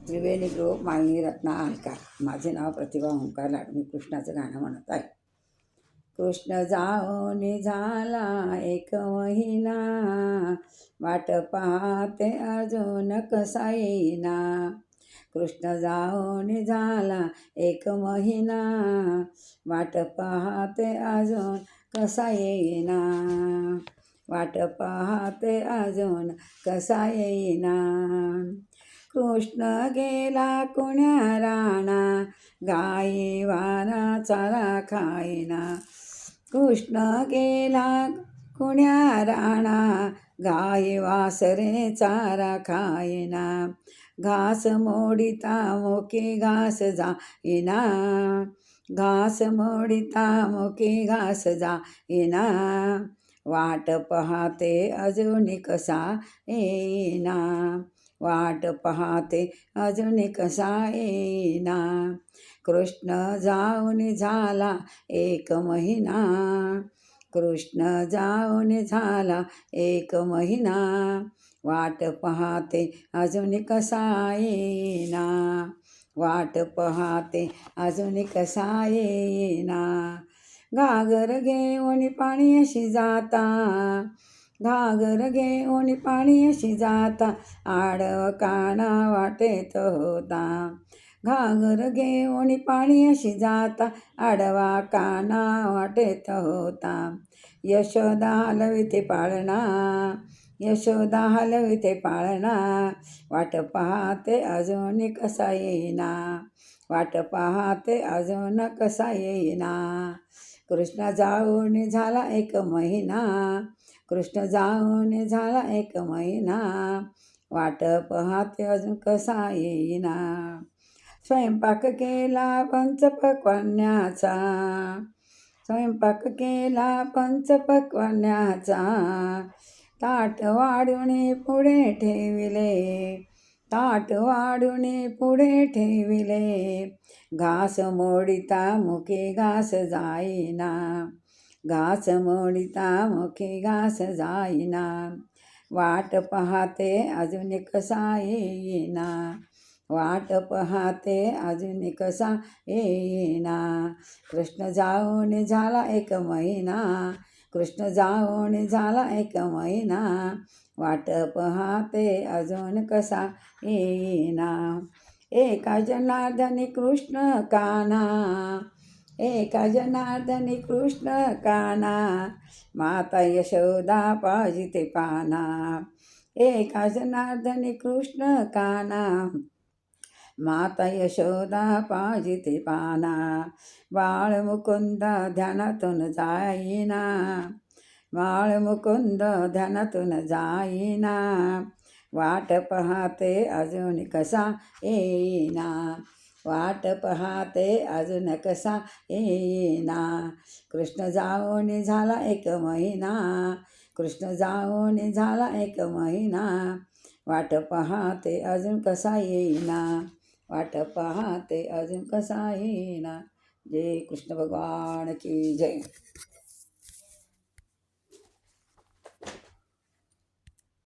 त्रिवेणी group मागणी रत्ना अलकार. माझे नाव प्रतिभा ओंकार लाड. मी कृष्णाचं गाणं म्हणत आहे. कृष्ण जाऊन झाला 1 महिना, वाट पाहते अजून कसा येईना. कृष्ण जाऊन झाला 1 महिना, वाट पाहते अजून कसा येईना. वाट पाहते अजून कसा येईना. कृष्ण गेला कुण्या राणा, गाई वाना चारा खाईना. कृष्ण गेला कुण्या राणा, गाई वासरे चारा खाईना. घास मोडिता मुकी घास जाईना, घास मोडिता मुकी घास जाईना. वाट पाहते अजून कसा येईना. वाट पाहते अजून कसा येईना. कृष्ण जाऊन झाला 1 महिना, कृष्ण जाऊन झाला 1 महिना. वाट पाहते अजून कसा येईना. वाट पाहते अजून कसा येईना. घागर घेऊन पाणी अशी जाता, घागर घेऊन पाणी अशी जाता. आडव काना वाटेत होता. घागर घेऊन पाणी अशी जाता, आडवा काना वाटेत होता. यशोदा हलविते पाळणा, यशोदा हलविते पाळणा. वाट पाहते अजून कसा येईना. वाट पाहते अजून कसा येईना. कृष्ण जाऊन झाला 1 महिना, कृष्ण जाऊन झाला 1 महिना. वाट पाहते अजून कसा येईना. स्वयंपाक केला पंचपक्वान्नाचा, स्वयंपाक केला पंचपक्वान्नाचा. ताट वाढून पुढे ठेविले, ताट वाढून पुढे ठेविले. घास मोडिता मुखी घास जाईना, घास मोडिता मुखी घास जाईना. वाट पाहते अजून कसा येईना. वाट पाहते अजून कसा येईना. कृष्ण जाऊन झाला 1 महिना, कृष्ण जाऊन झाला 1 महिना. वाट पाहते अजून कसा येईना. एका जनार्दनी कृष्ण काना, एका जनार्दनी कृष्ण काना. माता यशोदा पाजिते पाना. एका जनार्दनी कृष्ण काना, माता यशोदा पाजिते पाना. बाळ मुकुंद ध्यानातून जाईना, बाळ मुकुंद ध्यानातून जाईना. वाट पाहते अजून कसा येईना. वाट पाहते अजून कसा येईना. कृष्ण जाऊन झाला 1 महिना, कृष्ण जाऊन झाला 1 महिना. वाट पाहते अजून कसा येईना. वाट पाहते अजून कसा येईना. जय कृष्ण भगवान की जय.